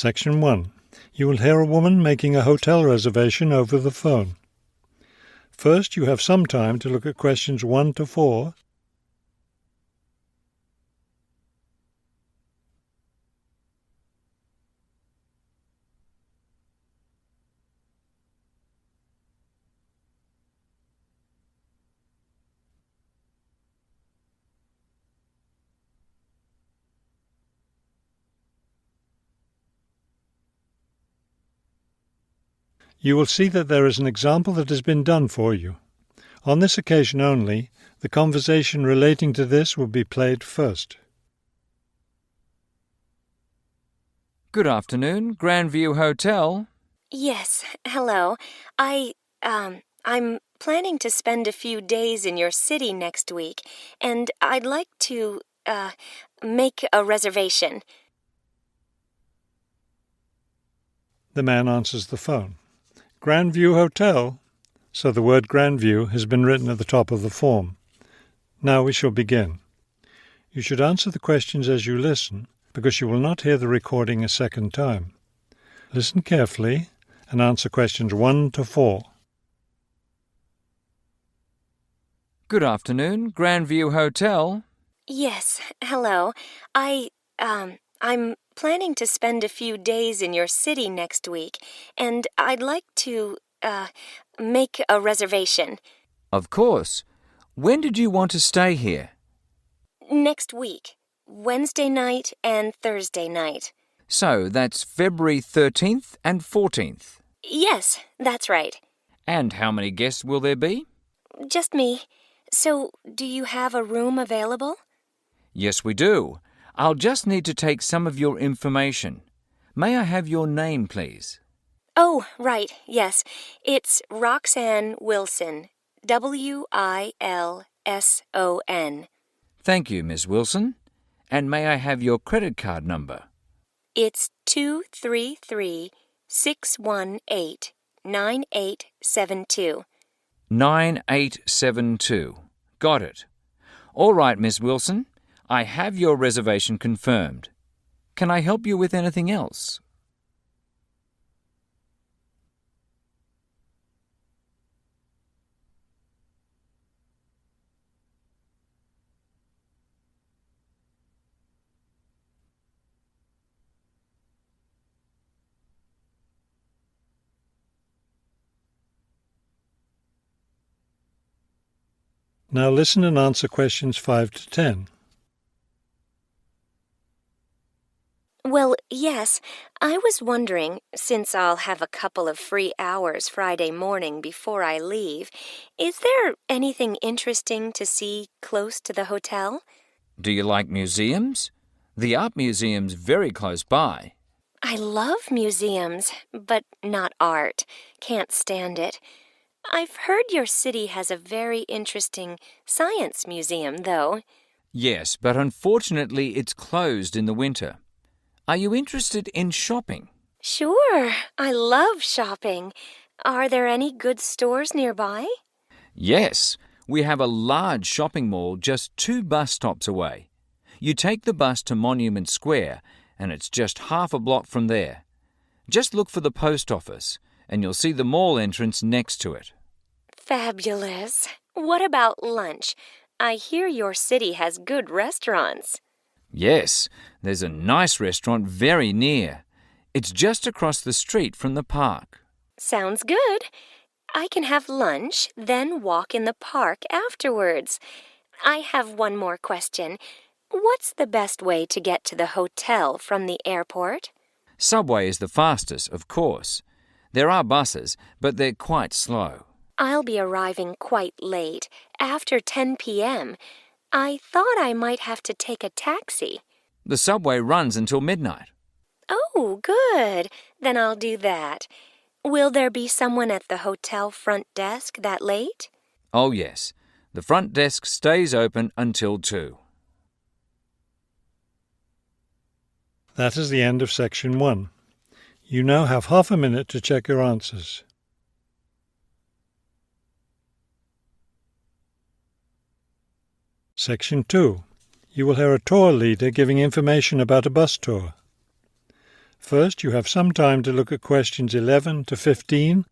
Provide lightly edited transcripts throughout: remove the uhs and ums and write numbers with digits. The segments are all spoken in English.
Section 1. You will hear a woman making a hotel reservation over the phone. First, you have some time to look at questions 1 to 4. You will see that there is an example that has been done for you. On this occasion only, the conversation relating to this will be played first. Good afternoon, Grandview Hotel. Yes, hello. I'm planning to spend a few days in your city next week, and I'd like to, make a reservation. The man answers the phone. Grandview Hotel, so the word Grandview has been written at the top of the form. Now we shall begin. You should answer the questions as you listen, because you will not hear the recording a second time. Listen carefully and answer questions 1 to 4. Good afternoon, Grandview Hotel. Yes, hello. I'm planning to spend a few days in your city next week, and I'd like to, make a reservation. Of course. When did you want to stay here? Next week, Wednesday night and Thursday night. So that's February 13th and 14th. Yes, that's right. And how many guests will there be? Just me. So, do you have a room available? Yes, we do. I'll just need to take some of your information. May I have your name, please? Oh, right, yes. It's Roxanne Wilson. Wilson. Thank you, Miss Wilson. And may I have your credit card number? It's 233-618-9872. 9872. Got it. All right, Miss Wilson. I have your reservation confirmed. Can I help you with anything else? Now listen and answer questions 5 to 10. Well, yes. I was wondering, since I'll have a couple of free hours Friday morning before I leave, is there anything interesting to see close to the hotel? Do you like museums? The art museum's very close by. I love museums, but not art. Can't stand it. I've heard your city has a very interesting science museum, though. Yes, but unfortunately it's closed in the winter. Are you interested in shopping? Sure, I love shopping. Are there any good stores nearby? Yes, we have a large shopping mall just 2 bus stops away. You take the bus to Monument Square, and it's just half a block from there. Just look for the post office, and you'll see the mall entrance next to it. Fabulous. What about lunch? I hear your city has good restaurants. Yes, there's a nice restaurant very near. It's just across the street from the park. Sounds good. I can have lunch, then walk in the park afterwards. I have one more question. What's the best way to get to the hotel from the airport? Subway is the fastest, of course. There are buses, but they're quite slow. I'll be arriving quite late, after 10 p.m. I thought I might have to take a taxi. The subway runs until midnight. Oh, good. Then I'll do that. Will there be someone at the hotel front desk that late? Oh, yes. The front desk stays open until 2. That is the end of section 1. You now have half a minute to check your answers. Section 2. You will hear a tour leader giving information about a bus tour. First, you have some time to look at questions 11 to 15.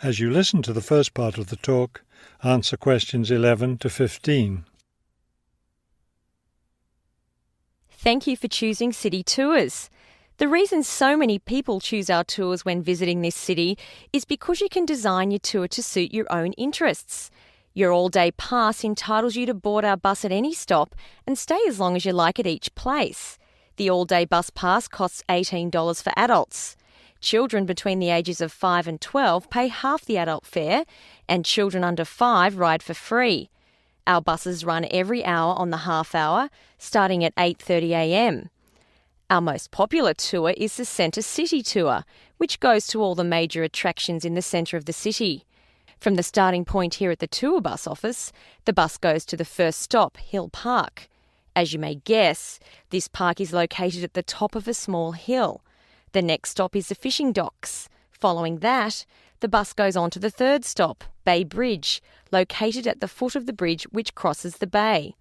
As you listen to the first part of the talk, answer questions 11 to 15. Thank you for choosing City Tours. The reason so many people choose our tours when visiting this city is because you can design your tour to suit your own interests. Your all-day pass entitles you to board our bus at any stop and stay as long as you like at each place. The all-day bus pass costs $18 for adults. Children between the ages of 5 and 12 pay half the adult fare, and children under 5 ride for free. Our buses run every hour on the half hour, starting at 8:30 a.m. Our most popular tour is the Centre City Tour, which goes to all the major attractions in the centre of the city. From the starting point here at the tour bus office, the bus goes to the first stop, Hill Park. As you may guess, this park is located at the top of a small hill. The next stop is the fishing docks. Following that, the bus goes on to the third stop, Bay Bridge, located at the foot of the bridge which crosses the bay.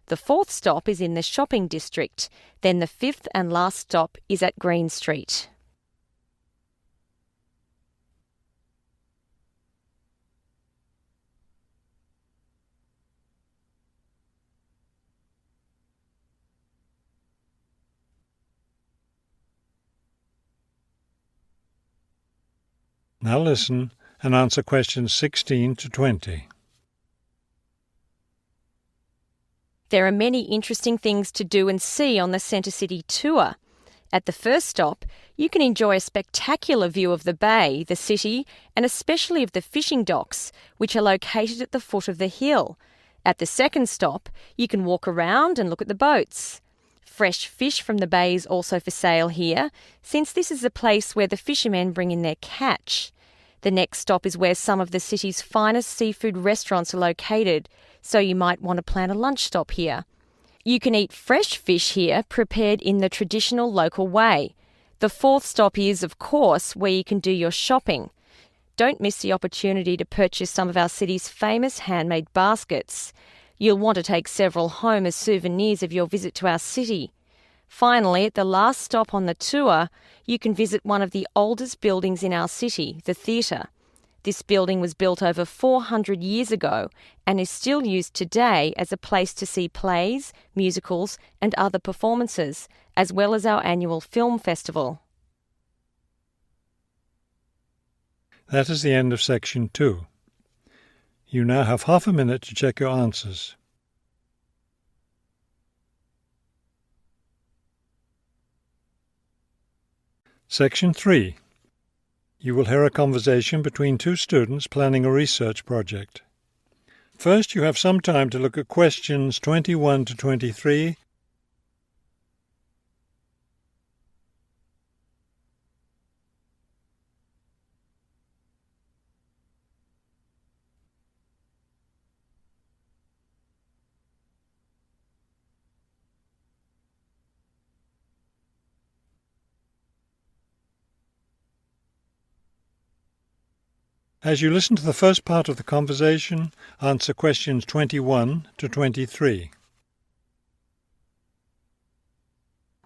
The fourth stop is in the shopping district. Then the fifth and last stop is at Green Street. Now listen and answer questions 16 to 20. There are many interesting things to do and see on the Centre City Tour. At the first stop, you can enjoy a spectacular view of the bay, the city, and especially of the fishing docks, which are located at the foot of the hill. At the second stop, you can walk around and look at the boats. Fresh fish from the bay is also for sale here, since this is the place where the fishermen bring in their catch. The next stop is where some of the city's finest seafood restaurants are located, so you might want to plan a lunch stop here. You can eat fresh fish here, prepared in the traditional local way. The fourth stop is, of course, where you can do your shopping. Don't miss the opportunity to purchase some of our city's famous handmade baskets. You'll want to take several home as souvenirs of your visit to our city. Finally, at the last stop on the tour, you can visit one of the oldest buildings in our city, the theatre. This building was built over 400 years ago and is still used today as a place to see plays, musicals and other performances, as well as our annual film festival. That is the end of section 2. You now have half a minute to check your answers. Section 3. You will hear a conversation between two students planning a research project. First, you have some time to look at questions 21 to 23. As you listen to the first part of the conversation, answer questions 21 to 23.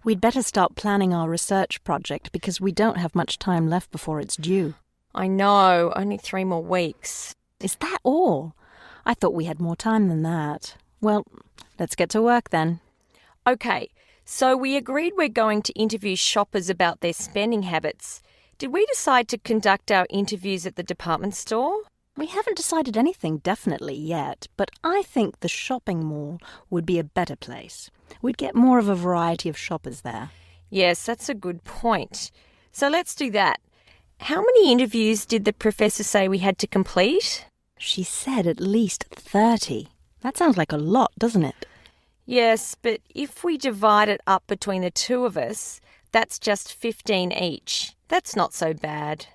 We'd better start planning our research project because we don't have much time left before it's due. I know, only 3 more weeks. Is that all? I thought we had more time than that. Well, let's get to work then. Okay, so we agreed we're going to interview shoppers about their spending habits. Did we decide to conduct our interviews at the department store? We haven't decided anything definitely yet, but I think the shopping mall would be a better place. We'd get more of a variety of shoppers there. Yes, that's a good point. So let's do that. How many interviews did the professor say we had to complete? She said at least 30. That sounds like a lot, doesn't it? Yes, but if we divide it up between the two of us, that's just 15 each. That's not so bad.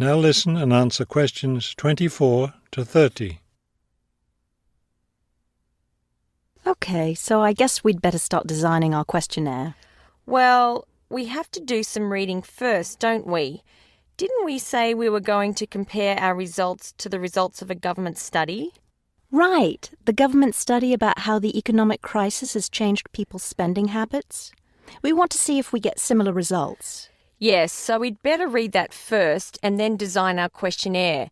Now listen and answer questions 24 to 30. Okay, so I guess we'd better start designing our questionnaire. Well, we have to do some reading first, don't we? Didn't we say we were going to compare our results to the results of a government study? Right, the government study about how the economic crisis has changed people's spending habits. We want to see if we get similar results. Yes, so we'd better read that first and then design our questionnaire.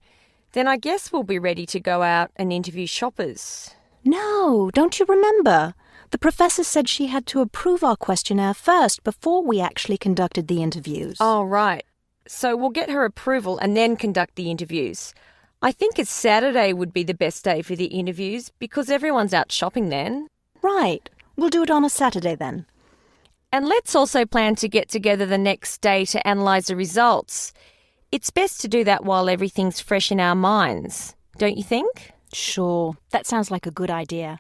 Then I guess we'll be ready to go out and interview shoppers. No, don't you remember? The professor said she had to approve our questionnaire first before we actually conducted the interviews. Oh, right. So we'll get her approval and then conduct the interviews. I think it's Saturday would be the best day for the interviews because everyone's out shopping then. Right. We'll do it on a Saturday then. And let's also plan to get together the next day to analyse the results. It's best to do that while everything's fresh in our minds, don't you think? Sure, that sounds like a good idea.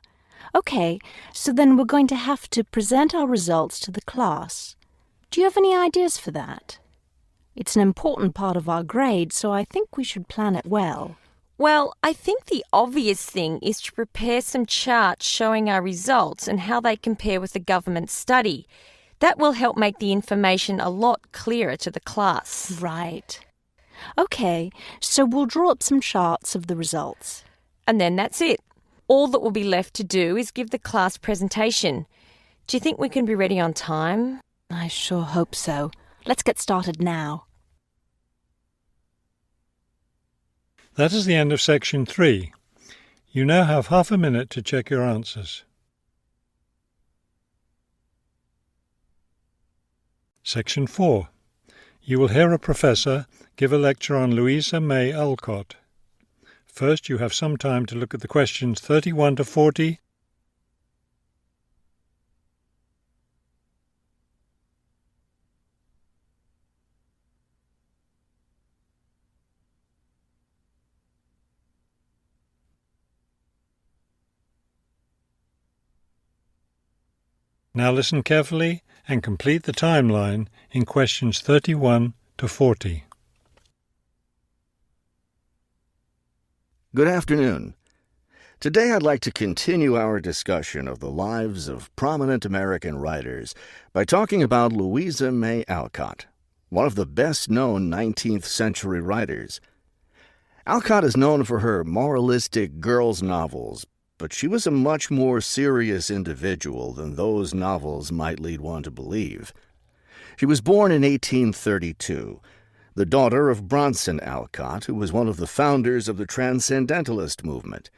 Okay, so then we're going to have to present our results to the class. Do you have any ideas for that? It's an important part of our grade, so I think we should plan it well. Well, I think the obvious thing is to prepare some charts showing our results and how they compare with the government study. That will help make the information a lot clearer to the class. Right. Okay, so we'll draw up some charts of the results. And then that's it. All that will be left to do is give the class presentation. Do you think we can be ready on time? I sure hope so. Let's get started now. That is the end of section 3. You now have half a minute to check your answers. Section 4. You will hear a professor give a lecture on Louisa May Alcott. First, you have some time to look at the questions 31 to 40. Now listen carefully and complete the timeline in questions 31 to 40. Good afternoon. Today I'd like to continue our discussion of the lives of prominent American writers by talking about Louisa May Alcott, one of the best-known 19th century writers. Alcott is known for her moralistic girls' novels, but she was a much more serious individual than those novels might lead one to believe. She was born in 1832, the daughter of Bronson Alcott, who was one of the founders of the Transcendentalist movement.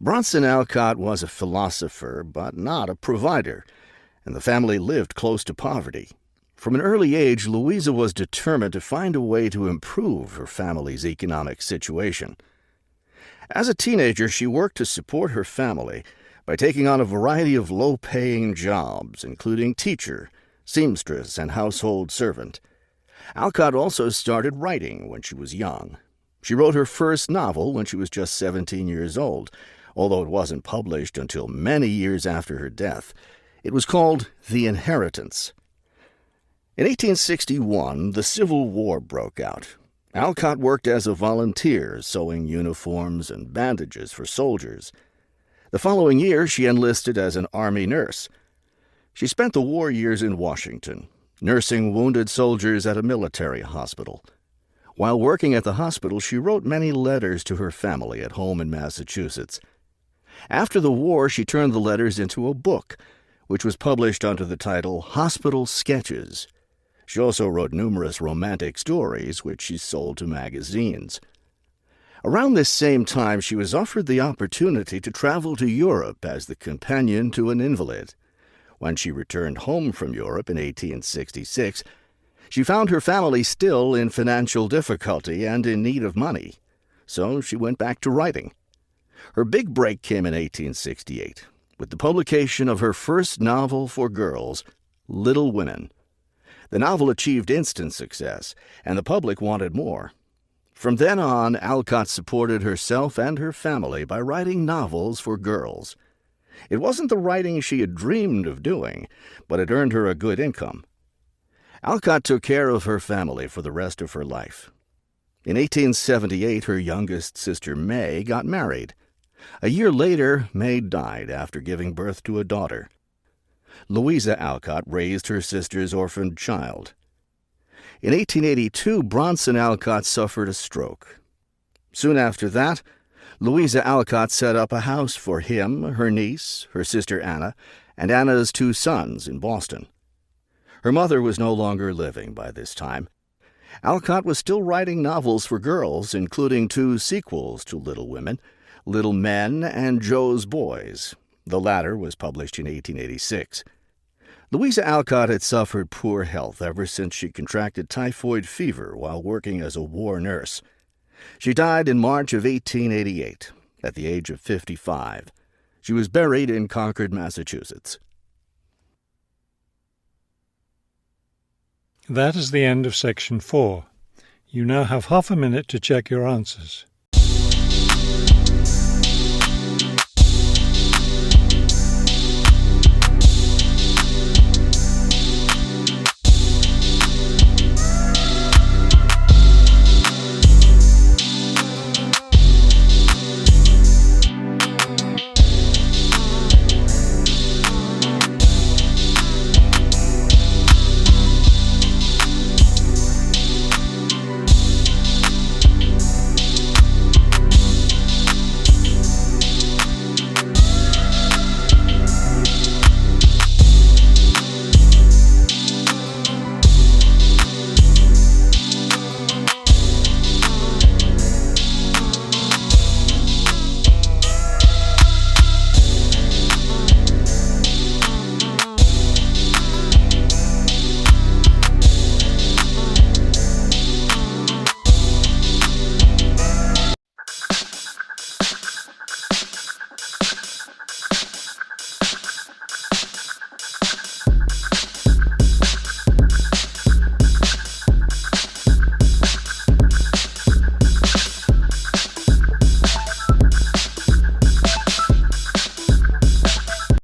Bronson Alcott was a philosopher, but not a provider, and the family lived close to poverty. From an early age, Louisa was determined to find a way to improve her family's economic situation. As a teenager, she worked to support her family by taking on a variety of low-paying jobs, including teacher, seamstress, and household servant. Alcott also started writing when she was young. She wrote her first novel when she was just 17 years old, although it wasn't published until many years after her death. It was called The Inheritance. In 1861, the Civil War broke out. Alcott worked as a volunteer, sewing uniforms and bandages for soldiers. The following year, she enlisted as an Army nurse. She spent the war years in Washington, nursing wounded soldiers at a military hospital. While working at the hospital, she wrote many letters to her family at home in Massachusetts. After the war, she turned the letters into a book, which was published under the title Hospital Sketches. She also wrote numerous romantic stories, which she sold to magazines. Around this same time, she was offered the opportunity to travel to Europe as the companion to an invalid. When she returned home from Europe in 1866, she found her family still in financial difficulty and in need of money, so she went back to writing. Her big break came in 1868, with the publication of her first novel for girls, Little Women. The novel achieved instant success, and the public wanted more. From then on, Alcott supported herself and her family by writing novels for girls. It wasn't the writing she had dreamed of doing, but it earned her a good income. Alcott took care of her family for the rest of her life. In 1878, her youngest sister May got married. A year later, May died after giving birth to a daughter. Louisa Alcott raised her sister's orphaned child. In 1882, Bronson Alcott suffered a stroke. Soon after that, Louisa Alcott set up a house for him, her niece, her sister Anna, and Anna's 2 sons in Boston. Her mother was no longer living by this time. Alcott was still writing novels for girls, including 2 sequels to Little Women, Little Men and Joe's Boys. The latter was published in 1886. Louisa Alcott had suffered poor health ever since she contracted typhoid fever while working as a war nurse. She died in March of 1888, at the age of 55. She was buried in Concord, Massachusetts. That is the end of section 4. You now have half a minute to check your answers.